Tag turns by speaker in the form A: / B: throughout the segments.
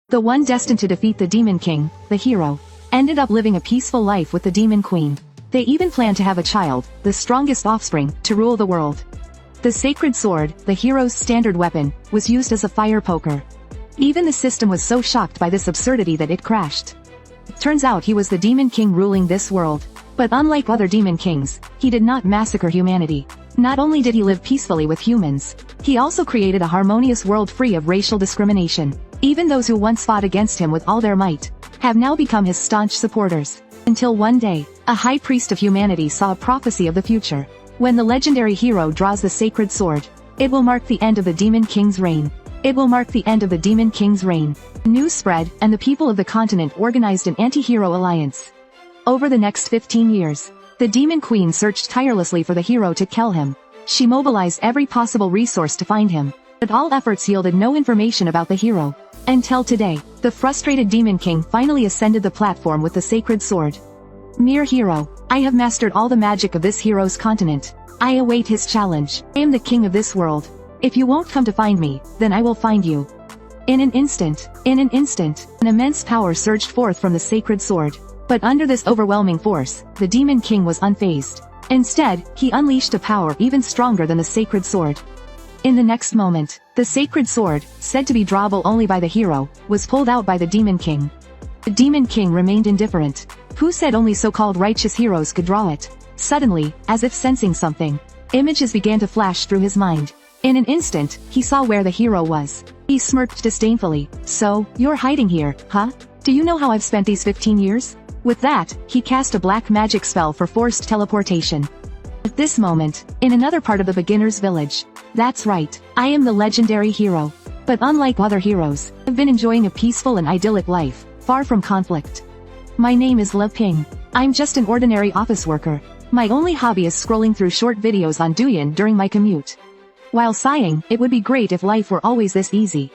A: The one destined to defeat the Demon King, the hero, ended up living a peaceful life with the Demon Queen. They even planned to have a child, the strongest offspring, to rule the world. The sacred sword, the hero's standard weapon, was used as a fire poker. Even the system was so shocked by this absurdity that it crashed. Turns out he was the Demon King ruling this world. But unlike other Demon Kings, he did not massacre humanity. Not only did he live peacefully with humans, he also created a harmonious world free of racial discrimination. Even those who once fought against him with all their might, have now become his staunch supporters. Until one day, a high priest of humanity saw a prophecy of the future. When the legendary hero draws the sacred sword, it will mark the end of the Demon King's reign. It will mark the end of the Demon King's reign. News spread, and the people of the continent organized an anti-hero alliance. Over the next 15 years, the Demon Queen searched tirelessly for the hero to kill him. She mobilized every possible resource to find him, but all efforts yielded no information about the hero. Until today, the frustrated Demon King finally ascended the platform with the sacred sword. Mere hero, I have mastered all the magic of this hero's continent. I await his challenge. I am the king of this world. If you won't come to find me, then I will find you. In an instant, an immense power surged forth from the sacred sword. But under this overwhelming force, the Demon King was unfazed. Instead, he unleashed a power even stronger than the sacred sword. In the next moment, the sacred sword, said to be drawable only by the hero, was pulled out by the Demon King. The Demon King remained indifferent. Who said only so-called righteous heroes could draw it? Suddenly, as if sensing something, images began to flash through his mind. In an instant, he saw where the hero was. He smirked disdainfully. So, you're hiding here, huh? Do you know how I've spent these 15 years? With that, he cast a black magic spell for forced teleportation. At this moment, in another part of the beginner's village. That's right, I am the legendary hero. But unlike other heroes, I've been enjoying a peaceful and idyllic life, far from conflict. My name is Le Ping. I'm just an ordinary office worker. My only hobby is scrolling through short videos on Douyin during my commute. While sighing, it would be great if life were always this easy.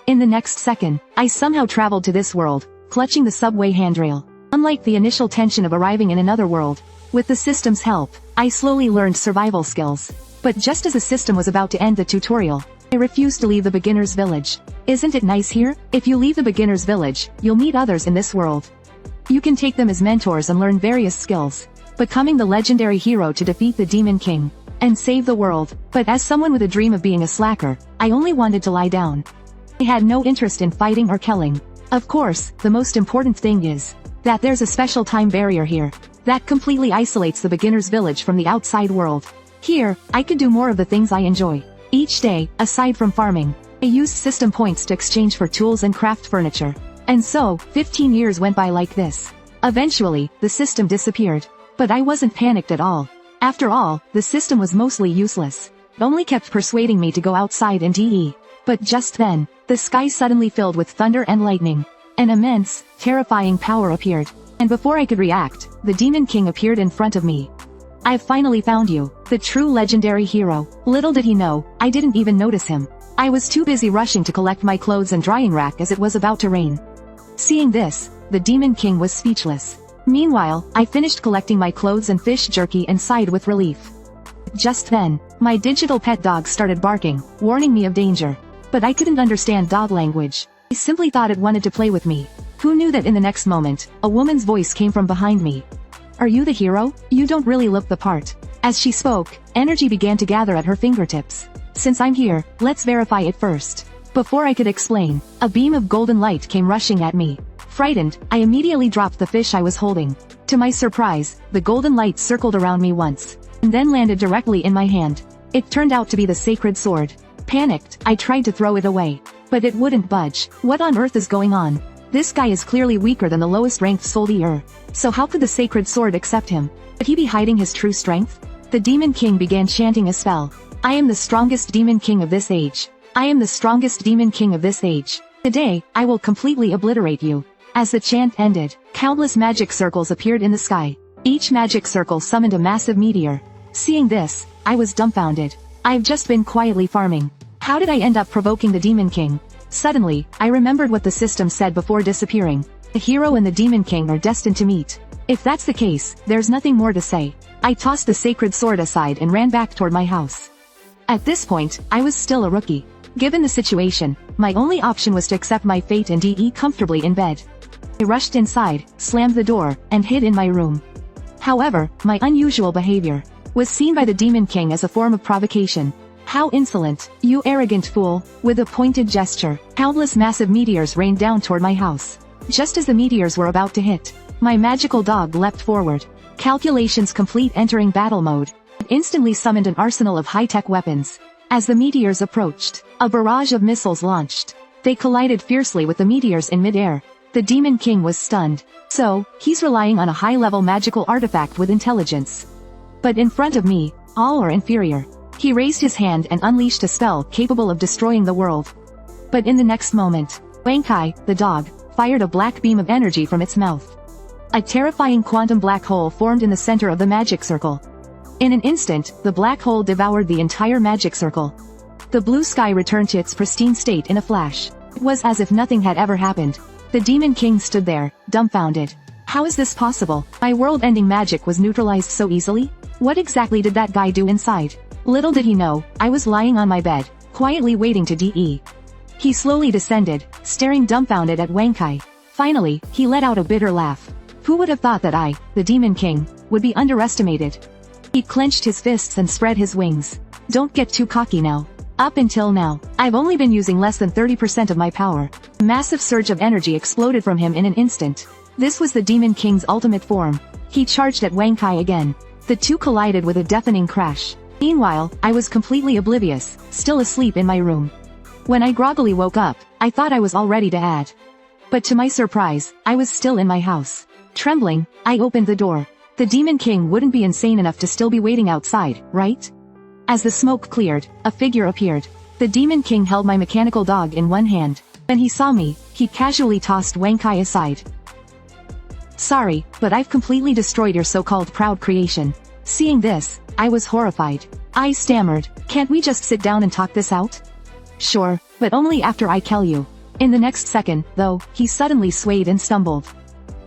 A: In the next second, I somehow traveled to this world, clutching the subway handrail. Unlike the initial tension of arriving in another world, with the system's help, I slowly learned survival skills. But just as the system was about to end the tutorial, I refused to leave the beginner's village. Isn't it nice here? If you leave the beginner's village, you'll meet others in this world. You can take them as mentors and learn various skills, becoming the legendary hero to defeat the Demon King and save the world. But as someone with a dream of being a slacker, I only wanted to lie down. I had no interest in fighting or killing. Of course, the most important thing is that there's a special time barrier here that completely isolates the beginner's village from the outside world. Here, I could do more of the things I enjoy. Each day, aside from farming, I used system points to exchange for tools and craft furniture. And so, 15 years went by like this. Eventually, the system disappeared. But I wasn't panicked at all. After all, the system was mostly useless. It only kept persuading me to go outside and DE. But just then, the sky suddenly filled with thunder and lightning. An immense, terrifying power appeared. And before I could react, the Demon King appeared in front of me. I've finally found you, the true legendary hero. Little did he know, I didn't even notice him. I was too busy rushing to collect my clothes and drying rack as it was about to rain. Seeing this, the Demon King was speechless. Meanwhile, I finished collecting my clothes and fish jerky and sighed with relief. Just then, my digital pet dog started barking, warning me of danger. But I couldn't understand dog language. I simply thought it wanted to play with me. Who knew that in the next moment, a woman's voice came from behind me. Are you the hero? You don't really look the part. As she spoke, energy began to gather at her fingertips. Since I'm here, let's verify it first. Before I could explain, a beam of golden light came rushing at me. Frightened, I immediately dropped the fish I was holding. To my surprise, the golden light circled around me once, and then landed directly in my hand. It turned out to be the sacred sword. Panicked, I tried to throw it away. But it wouldn't budge. What on earth is going on? This guy is clearly weaker than the lowest ranked soldier. So how could the sacred sword accept him? Could he be hiding his true strength? The Demon King began chanting a spell. I am the strongest Demon King of this age. I am the strongest Demon King of this age. Today, I will completely obliterate you. As the chant ended, countless magic circles appeared in the sky. Each magic circle summoned a massive meteor. Seeing this, I was dumbfounded. I've just been quietly farming. How did I end up provoking the Demon King? Suddenly, I remembered what the system said before disappearing. The hero and the Demon King are destined to meet. If that's the case, there's nothing more to say. I tossed the sacred sword aside and ran back toward my house. At this point, I was still a rookie. Given the situation, my only option was to accept my fate and DE comfortably in bed. I rushed inside, slammed the door, and hid in my room. However, my unusual behavior was seen by the Demon King as a form of provocation. "How insolent, you arrogant fool!" With a pointed gesture, countless massive meteors rained down toward my house. Just as the meteors were about to hit, my magical dog leapt forward. Calculations complete, entering battle mode. It instantly summoned an arsenal of high-tech weapons. As the meteors approached, a barrage of missiles launched. They collided fiercely with the meteors in mid-air. The Demon King was stunned. So, he's relying on a high-level magical artifact with intelligence. But in front of me, all are inferior. He raised his hand and unleashed a spell capable of destroying the world. But in the next moment, Wankai, the dog, fired a black beam of energy from its mouth. A terrifying quantum black hole formed in the center of the magic circle. In an instant, the black hole devoured the entire magic circle. The blue sky returned to its pristine state in a flash. It was as if nothing had ever happened. The Demon King stood there, dumbfounded. How is this possible? My world-ending magic was neutralized so easily? What exactly did that guy do inside? Little did he know, I was lying on my bed, quietly waiting to DE. He slowly descended, staring dumbfounded at Wankai. Finally, he let out a bitter laugh. Who would have thought that I, the Demon King, would be underestimated? He clenched his fists and spread his wings. Don't get too cocky now. Up until now, I've only been using less than 30% of my power. A massive surge of energy exploded from him in an instant. This was the Demon King's ultimate form. He charged at Wankai again. The two collided with a deafening crash. Meanwhile, I was completely oblivious, still asleep in my room. When I groggily woke up, I thought I was all ready to add. But to my surprise, I was still in my house. Trembling, I opened the door. The Demon King wouldn't be insane enough to still be waiting outside, right? As the smoke cleared, a figure appeared. The Demon King held my mechanical dog in one hand. When he saw me, he casually tossed Wankai aside. Sorry, but I've completely destroyed your so-called proud creation. Seeing this, I was horrified. I stammered, can't we just sit down and talk this out? Sure, but only after I kill you. In the next second, though, he suddenly swayed and stumbled.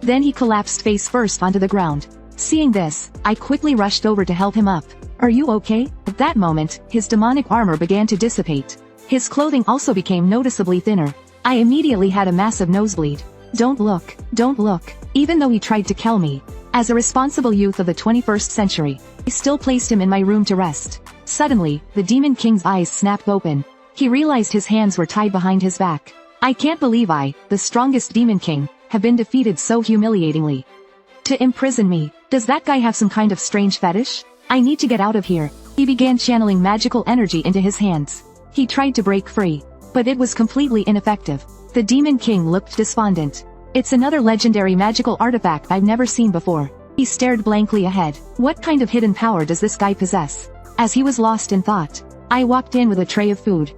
A: Then he collapsed face first onto the ground. Seeing this, I quickly rushed over to help him up. Are you okay? At that moment, his demonic armor began to dissipate. His clothing also became noticeably thinner. I immediately had a massive nosebleed. Don't look, don't look. Even though he tried to kill me, as a responsible youth of the 21st century, I still placed him in my room to rest. Suddenly, the Demon King's eyes snapped open. He realized his hands were tied behind his back. I can't believe I, the strongest Demon King, have been defeated so humiliatingly. To imprison me, does that guy have some kind of strange fetish? I need to get out of here. He began channeling magical energy into his hands. He tried to break free, but it was completely ineffective. The Demon King looked despondent. It's another legendary magical artifact I've never seen before. He stared blankly ahead. What kind of hidden power does this guy possess? As he was lost in thought, I walked in with a tray of food.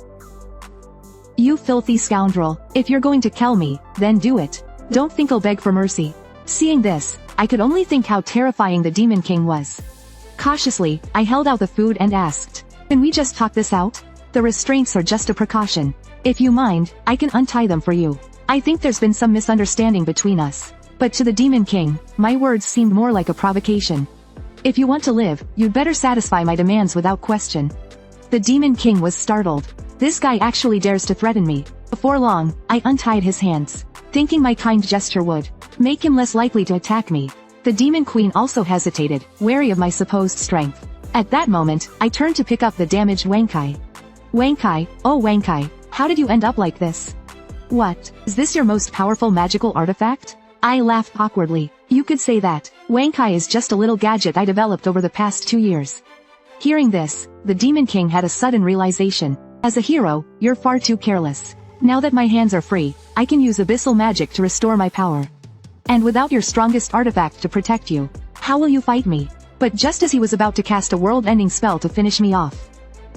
A: You filthy scoundrel, if you're going to kill me, then do it. Don't think I'll beg for mercy. Seeing this, I could only think how terrifying the Demon King was. Cautiously, I held out the food and asked, can we just talk this out? The restraints are just a precaution. If you mind, I can untie them for you. I think there's been some misunderstanding between us. But to the Demon King, my words seemed more like a provocation. If you want to live, you'd better satisfy my demands without question. The Demon King was startled. This guy actually dares to threaten me. Before long, I untied his hands, thinking my kind gesture would make him less likely to attack me. The Demon Queen also hesitated, wary of my supposed strength. At that moment, I turned to pick up the damaged Wankai. Wankai, oh Wankai, how did you end up like this? What, is this your most powerful magical artifact? I laughed awkwardly. You could say that. Wankai is just a little gadget I developed over the past 2 years. Hearing this, the Demon King had a sudden realization. As a hero, you're far too careless. Now that my hands are free, I can use abyssal magic to restore my power. And without your strongest artifact to protect you, how will you fight me? But just as he was about to cast a world-ending spell to finish me off,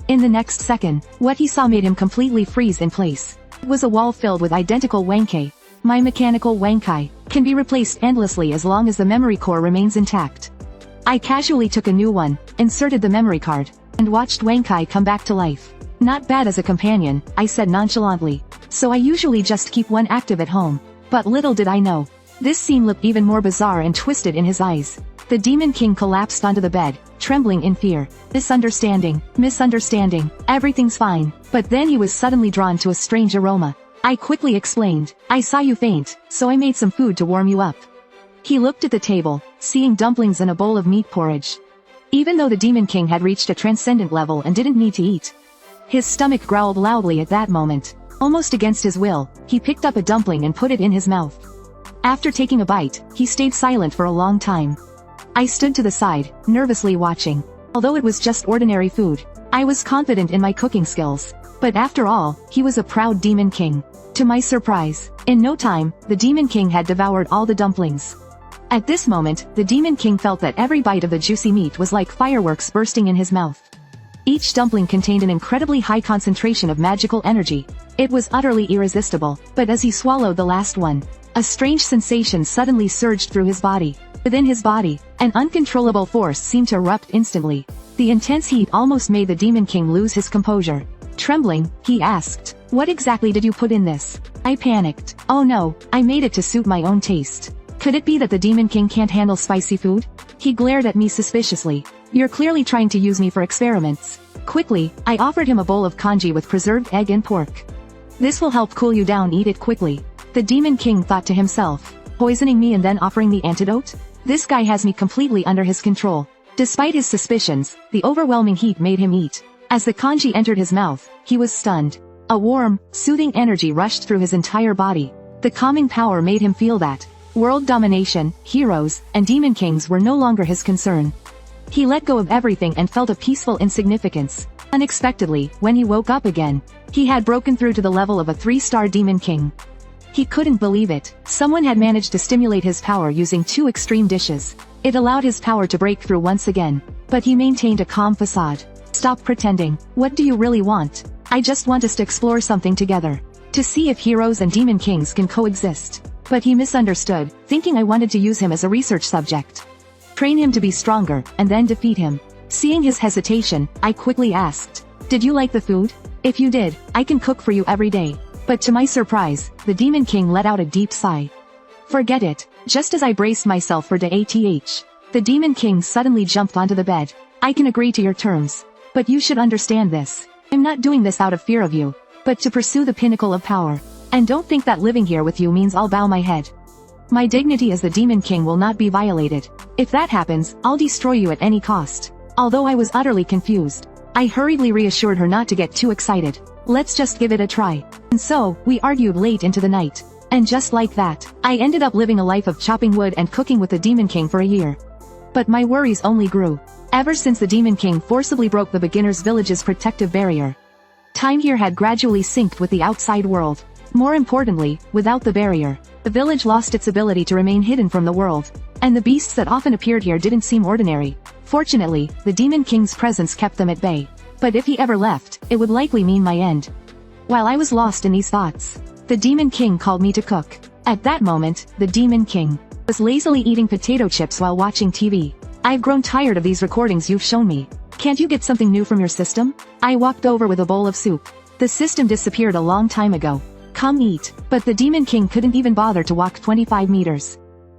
A: in the next second, what he saw made him completely freeze in place. It was a wall filled with identical Wankai. My mechanical Wankai can be replaced endlessly as long as the memory core remains intact. I casually took a new one, inserted the memory card, and watched Wankai come back to life. Not bad as a companion, I said nonchalantly. So I usually just keep one active at home. But little did I know, this scene looked even more bizarre and twisted in his eyes. The Demon King collapsed onto the bed, trembling in fear. Misunderstanding, everything's fine. But then he was suddenly drawn to a strange aroma. I quickly explained, I saw you faint, so I made some food to warm you up. He looked at the table, seeing dumplings and a bowl of meat porridge. Even though the Demon King had reached a transcendent level and didn't need to eat, his stomach growled loudly at that moment. Almost against his will, he picked up a dumpling and put it in his mouth. After taking a bite, he stayed silent for a long time. I stood to the side, nervously watching. Although it was just ordinary food, I was confident in my cooking skills. But after all, he was a proud Demon King. To my surprise, in no time, the Demon King had devoured all the dumplings. At this moment, the Demon King felt that every bite of the juicy meat was like fireworks bursting in his mouth. Each dumpling contained an incredibly high concentration of magical energy. It was utterly irresistible, but as he swallowed the last one, a strange sensation suddenly surged through his body. Within his body, an uncontrollable force seemed to erupt instantly. The intense heat almost made the Demon King lose his composure. Trembling, he asked, "What exactly did you put in this?" I panicked. "Oh no, I made it to suit my own taste." Could it be that the Demon King can't handle spicy food? He glared at me suspiciously. "You're clearly trying to use me for experiments." Quickly, I offered him a bowl of congee with preserved egg and pork. "This will help cool you down, eat it quickly." The Demon King thought to himself, poisoning me and then offering the antidote? This guy has me completely under his control. Despite his suspicions, the overwhelming heat made him eat. As the congee entered his mouth, he was stunned. A warm, soothing energy rushed through his entire body. The calming power made him feel that world domination, heroes, and demon kings were no longer his concern. He let go of everything and felt a peaceful insignificance. Unexpectedly, when he woke up again, he had broken through to the level of a 3-star demon king. He couldn't believe it. Someone had managed to stimulate his power using 2 extreme dishes. It allowed his power to break through once again. But he maintained a calm facade. "Stop pretending. What do you really want?" "I just want us to explore something together. To see if heroes and demon kings can coexist." But he misunderstood, thinking I wanted to use him as a research subject. Train him to be stronger, and then defeat him. Seeing his hesitation, I quickly asked, "Did you like the food? If you did, I can cook for you every day." But to my surprise, the Demon King let out a deep sigh. "Forget it." Just as I braced myself for DATH, the Demon King suddenly jumped onto the bed. "I can agree to your terms. But you should understand this. I'm not doing this out of fear of you, but to pursue the pinnacle of power. And don't think that living here with you means I'll bow my head. My dignity as the Demon King will not be violated. If that happens, I'll destroy you at any cost." Although I was utterly confused, I hurriedly reassured her not to get too excited. "Let's just give it a try." And so, we argued late into the night. And just like that, I ended up living a life of chopping wood and cooking with the Demon King for a year. But my worries only grew. Ever since the Demon King forcibly broke the beginner's village's protective barrier, time here had gradually synced with the outside world. More importantly, without the barrier, the village lost its ability to remain hidden from the world. And the beasts that often appeared here didn't seem ordinary. Fortunately, the Demon King's presence kept them at bay. But if he ever left, it would likely mean my end. While I was lost in these thoughts, the Demon King called me to cook. At that moment, the Demon King was lazily eating potato chips while watching TV. "I've grown tired of these recordings you've shown me. Can't you get something new from your system?" I walked over with a bowl of soup. "The system disappeared a long time ago. Come eat." But the Demon King couldn't even bother to walk 25 meters.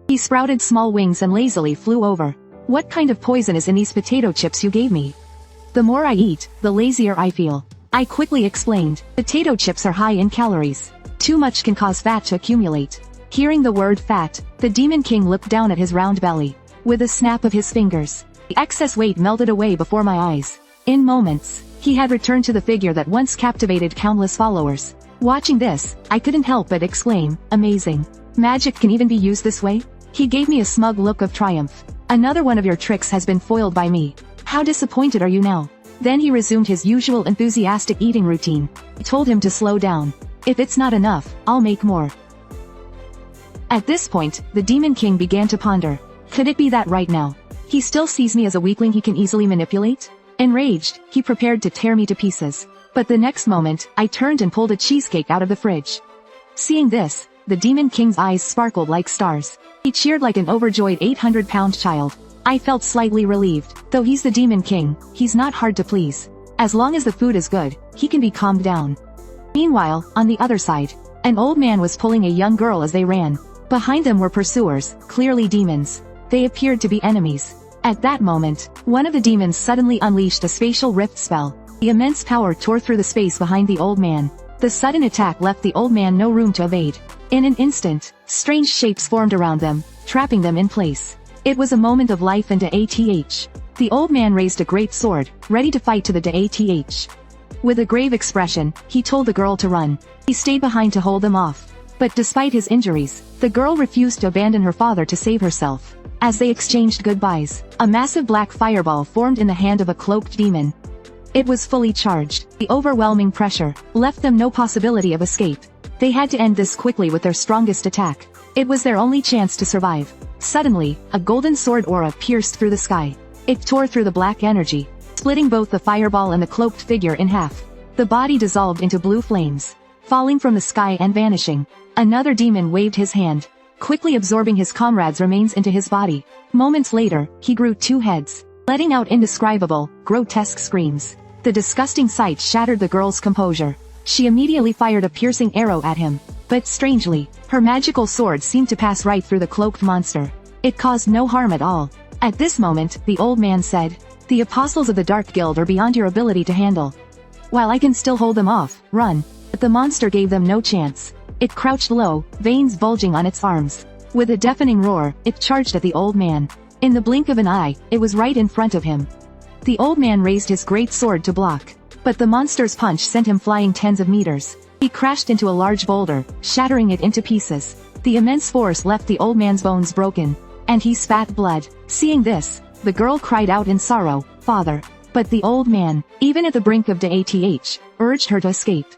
A: He sprouted small wings and lazily flew over. "What kind of poison is in these potato chips you gave me? The more I eat, the lazier I feel." I quickly explained, "Potato chips are high in calories. Too much can cause fat to accumulate." Hearing the word fat, the Demon King looked down at his round belly. With a snap of his fingers, the excess weight melted away before my eyes. In moments, he had returned to the figure that once captivated countless followers. Watching this, I couldn't help but exclaim, "Amazing. Magic can even be used this way?" He gave me a smug look of triumph. "Another one of your tricks has been foiled by me. How disappointed are you now?" Then he resumed his usual enthusiastic eating routine. I told him to slow down. "If it's not enough, I'll make more." At this point, the Demon King began to ponder. Could it be that right now, he still sees me as a weakling he can easily manipulate? Enraged, he prepared to tear me to pieces. But the next moment, I turned and pulled a cheesecake out of the fridge. Seeing this, the Demon King's eyes sparkled like stars. He cheered like an overjoyed 800-pound child. I felt slightly relieved. Though he's the Demon King, he's not hard to please. As long as the food is good, he can be calmed down. Meanwhile, on the other side, an old man was pulling a young girl as they ran. Behind them were pursuers, clearly demons. They appeared to be enemies. At that moment, one of the demons suddenly unleashed a spatial rift spell. The immense power tore through the space behind the old man. The sudden attack left the old man no room to evade. In an instant, strange shapes formed around them, trapping them in place. It was a moment of life and death. The old man raised a great sword, ready to fight to the death. With a grave expression, he told the girl to run. He stayed behind to hold them off. But despite his injuries, the girl refused to abandon her father to save herself. As they exchanged goodbyes, a massive black fireball formed in the hand of a cloaked demon. It was fully charged. The overwhelming pressure left them no possibility of escape. They had to end this quickly with their strongest attack. It was their only chance to survive. Suddenly, a golden sword aura pierced through the sky. It tore through the black energy, splitting both the fireball and the cloaked figure in half. The body dissolved into blue flames, falling from the sky and vanishing. Another demon waved his hand, quickly absorbing his comrade's remains into his body. Moments later, he grew 2 heads, letting out indescribable, grotesque screams. The disgusting sight shattered the girl's composure. She immediately fired a piercing arrow at him. But strangely, her magical sword seemed to pass right through the cloaked monster. It caused no harm at all. At this moment, the old man said, "The apostles of the Dark Guild are beyond your ability to handle. While I can still hold them off, run." But the monster gave them no chance. It crouched low, veins bulging on its arms. With a deafening roar, it charged at the old man. In the blink of an eye, it was right in front of him. The old man raised his great sword to block. But the monster's punch sent him flying tens of meters. He crashed into a large boulder, shattering it into pieces. The immense force left the old man's bones broken, and he spat blood. Seeing this, the girl cried out in sorrow, "Father." But the old man, even at the brink of death, urged her to escape.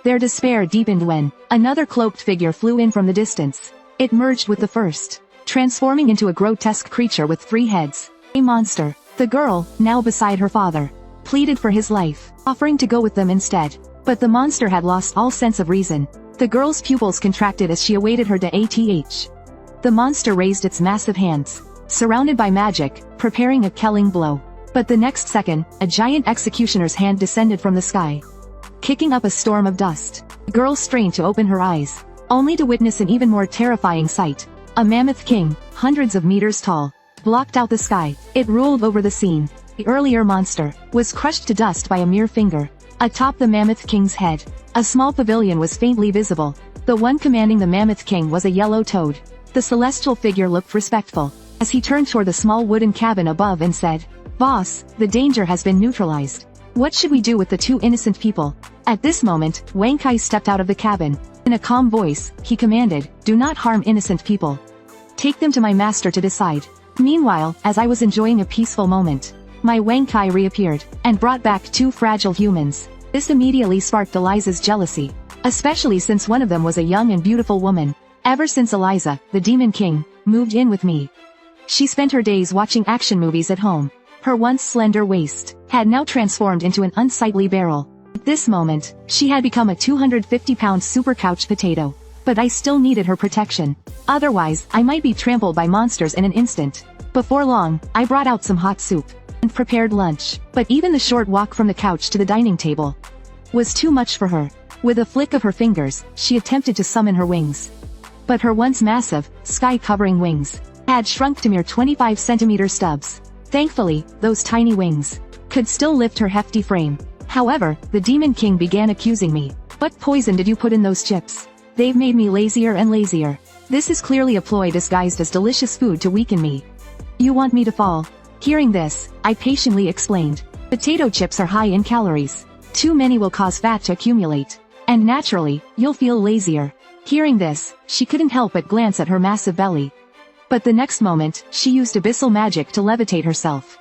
A: Their despair deepened when another cloaked figure flew in from the distance. It merged with the first, transforming into a grotesque creature with 3 heads. A monster. The girl, now beside her father, pleaded for his life, offering to go with them instead. But the monster had lost all sense of reason. The girl's pupils contracted as she awaited her death. The monster raised its massive hands, surrounded by magic, preparing a killing blow. But the next second, a giant executioner's hand descended from the sky, kicking up a storm of dust. The girl strained to open her eyes, only to witness an even more terrifying sight. A mammoth king, hundreds of meters tall, blocked out the sky. It ruled over the scene. The earlier monster was crushed to dust by a mere finger. Atop the mammoth king's head, a small pavilion was faintly visible. The one commanding the mammoth king was a yellow toad. The celestial figure looked respectful, as he turned toward the small wooden cabin above and said, "Boss, the danger has been neutralized. What should we do with the 2 innocent people?" At this moment, Wang Kai stepped out of the cabin. In a calm voice, he commanded, "Do not harm innocent people. Take them to my master to decide." Meanwhile, as I was enjoying a peaceful moment, my Wang Kai reappeared, and brought back 2 fragile humans. This immediately sparked Eliza's jealousy, especially since one of them was a young and beautiful woman. Ever since Eliza, the Demon King, moved in with me, she spent her days watching action movies at home. Her once slender waist had now transformed into an unsightly barrel. At this moment, she had become a 250-pound super couch potato. But I still needed her protection. Otherwise, I might be trampled by monsters in an instant. Before long, I brought out some hot soup and prepared lunch. But even the short walk from the couch to the dining table was too much for her. With a flick of her fingers, she attempted to summon her wings. But her once massive, sky-covering wings had shrunk to mere 25-centimeter stubs. Thankfully, those tiny wings could still lift her hefty frame. However, the Demon King began accusing me. "What poison did you put in those chips? They've made me lazier and lazier. This is clearly a ploy disguised as delicious food to weaken me. You want me to fall." Hearing this, I patiently explained. "Potato chips are high in calories. Too many will cause fat to accumulate. And naturally, you'll feel lazier." Hearing this, she couldn't help but glance at her massive belly. But the next moment, she used abyssal magic to levitate herself.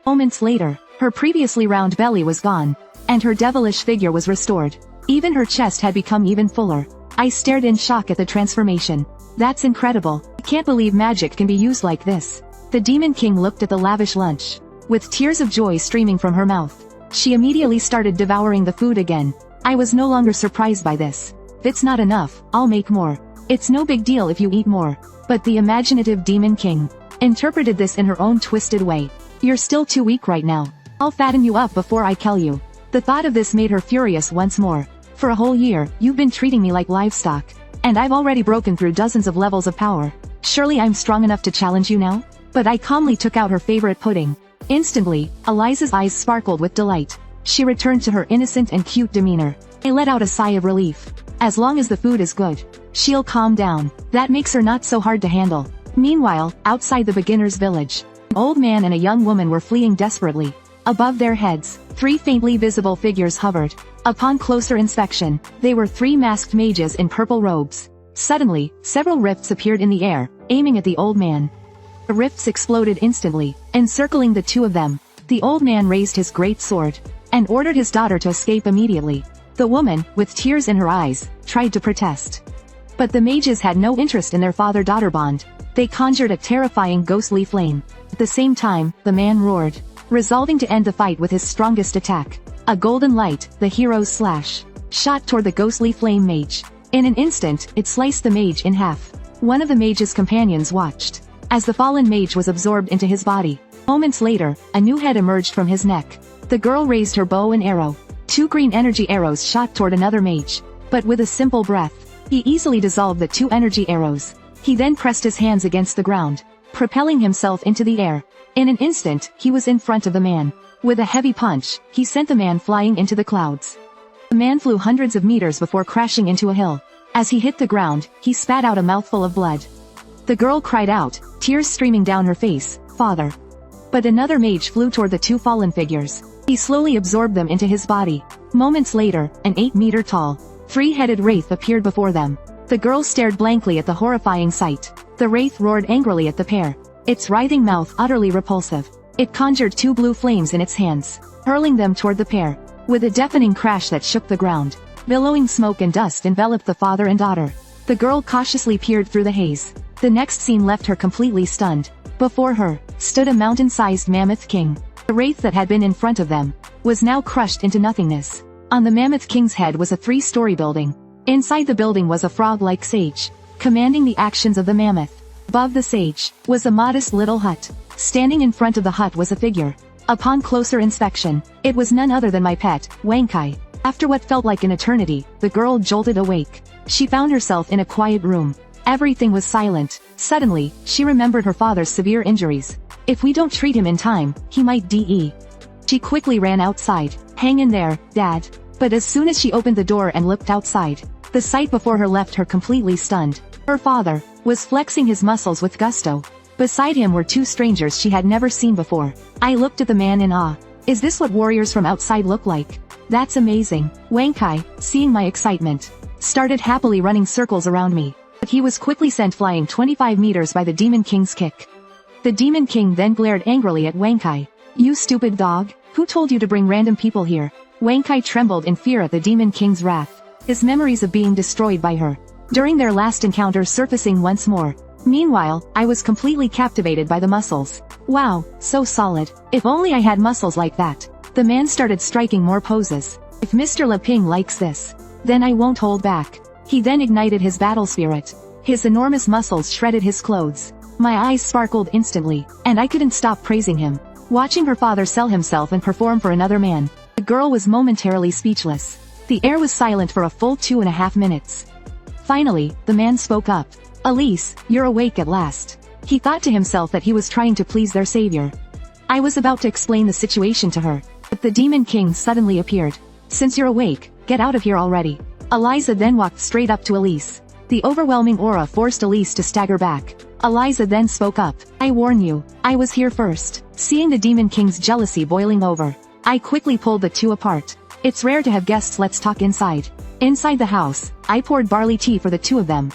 A: Moments later, her previously round belly was gone, and her devilish figure was restored. Even her chest had become even fuller. I stared in shock at the transformation. "That's incredible. I can't believe magic can be used like this." The Demon King looked at the lavish lunch, with tears of joy streaming from her mouth. She immediately started devouring the food again. I was no longer surprised by this. "If it's not enough, I'll make more. It's no big deal if you eat more." But the imaginative Demon King interpreted this in her own twisted way. "You're still too weak right now. I'll fatten you up before I kill you." The thought of this made her furious once more. "For a whole year, you've been treating me like livestock. And I've already broken through dozens of levels of power. Surely I'm strong enough to challenge you now?" But I calmly took out her favorite pudding. Instantly, Eliza's eyes sparkled with delight. She returned to her innocent and cute demeanor. I let out a sigh of relief. As long as the food is good, she'll calm down. That makes her not so hard to handle. Meanwhile, outside the beginner's village, an old man and a young woman were fleeing desperately. Above their heads, 3 faintly visible figures hovered. Upon closer inspection, they were 3 masked mages in purple robes. Suddenly, several rifts appeared in the air, aiming at the old man. The rifts exploded instantly, encircling the 2 of them. The old man raised his great sword, and ordered his daughter to escape immediately. The woman, with tears in her eyes, tried to protest. But the mages had no interest in their father-daughter bond. They conjured a terrifying ghostly flame. At the same time, the man roared, resolving to end the fight with his strongest attack. A golden light, the hero's slash, shot toward the ghostly flame mage. In an instant, it sliced the mage in half. One of the mage's companions watched as the fallen mage was absorbed into his body. Moments later, a new head emerged from his neck. The girl raised her bow and arrow. 2 green energy arrows shot toward another mage. But with a simple breath, he easily dissolved the 2 energy arrows. He then pressed his hands against the ground, propelling himself into the air. In an instant, he was in front of the man. With a heavy punch, he sent the man flying into the clouds. The man flew hundreds of meters before crashing into a hill. As he hit the ground, he spat out a mouthful of blood. The girl cried out, tears streaming down her face, "Father!" But another mage flew toward the 2 fallen figures. He slowly absorbed them into his body. Moments later, an 8-meter-tall, 3-headed wraith appeared before them. The girl stared blankly at the horrifying sight. The wraith roared angrily at the pair, its writhing mouth utterly repulsive. It conjured 2 blue flames in its hands, hurling them toward the pair. With a deafening crash that shook the ground, billowing smoke and dust enveloped the father and daughter. The girl cautiously peered through the haze. The next scene left her completely stunned. Before her, stood a mountain-sized mammoth king. The wraith that had been in front of them was now crushed into nothingness. On the mammoth king's head was a 3-story building. Inside the building was a frog-like sage, commanding the actions of the mammoth. Above the sage was a modest little hut. Standing in front of the hut was a figure. Upon closer inspection, it was none other than my pet, Wankai. After what felt like an eternity, the girl jolted awake. She found herself in a quiet room. Everything was silent. Suddenly, she remembered her father's severe injuries. If we don't treat him in time, he might die. She quickly ran outside. "Hang in there, Dad." But as soon as she opened the door and looked outside, the sight before her left her completely stunned. Her father was flexing his muscles with gusto. Beside him were 2 strangers she had never seen before. I looked at the man in awe. Is this what warriors from outside look like? That's amazing. Wankai, seeing my excitement, started happily running circles around me. But he was quickly sent flying 25 meters by the Demon King's kick. The Demon King then glared angrily at Wankai. "You stupid dog, who told you to bring random people here?" Wankai trembled in fear at the Demon King's wrath, his memories of being destroyed by her during their last encounter surfacing once more. Meanwhile, I was completely captivated by the muscles. Wow, so solid. If only I had muscles like that. The man started striking more poses. If Mr. Leping likes this, then I won't hold back. He then ignited his battle spirit. His enormous muscles shredded his clothes. My eyes sparkled instantly, and I couldn't stop praising him. Watching her father sell himself and perform for another man, the girl was momentarily speechless. The air was silent for a full 2.5 minutes. Finally, the man spoke up. "Elise, you're awake at last." He thought to himself that he was trying to please their savior. I was about to explain the situation to her, but the Demon King suddenly appeared. "Since you're awake, get out of here already." Eliza then walked straight up to Elise. The overwhelming aura forced Elise to stagger back. Eliza then spoke up. "I warn you, I was here first." Seeing the Demon King's jealousy boiling over, I quickly pulled the 2 apart. It's rare to have guests. Let's talk inside. Inside the house, I poured barley tea for the 2 of them.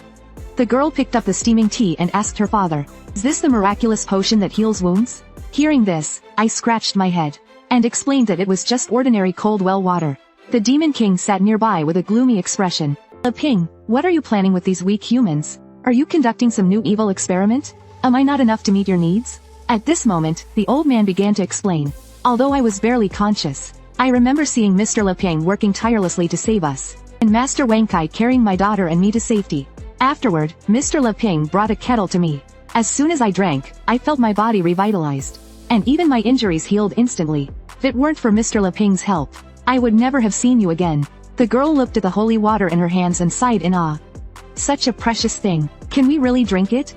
A: The girl picked up the steaming tea and asked her father, "Is this the miraculous potion that heals wounds?" Hearing this, I scratched my head, and explained that it was just ordinary cold well water. The Demon King sat nearby with a gloomy expression. "Leping, what are you planning with these weak humans? Are you conducting some new evil experiment? Am I not enough to meet your needs?" At this moment, the old man began to explain. Although I was barely conscious, I remember seeing Mr. Leping working tirelessly to save us, and Master Wankai carrying my daughter and me to safety. Afterward, Mr. Leping brought a kettle to me. As soon as I drank, I felt my body revitalized, and even my injuries healed instantly. If it weren't for Mr. Leping's help, I would never have seen you again. The girl looked at the holy water in her hands and sighed in awe. "Such a precious thing. Can we really drink it?"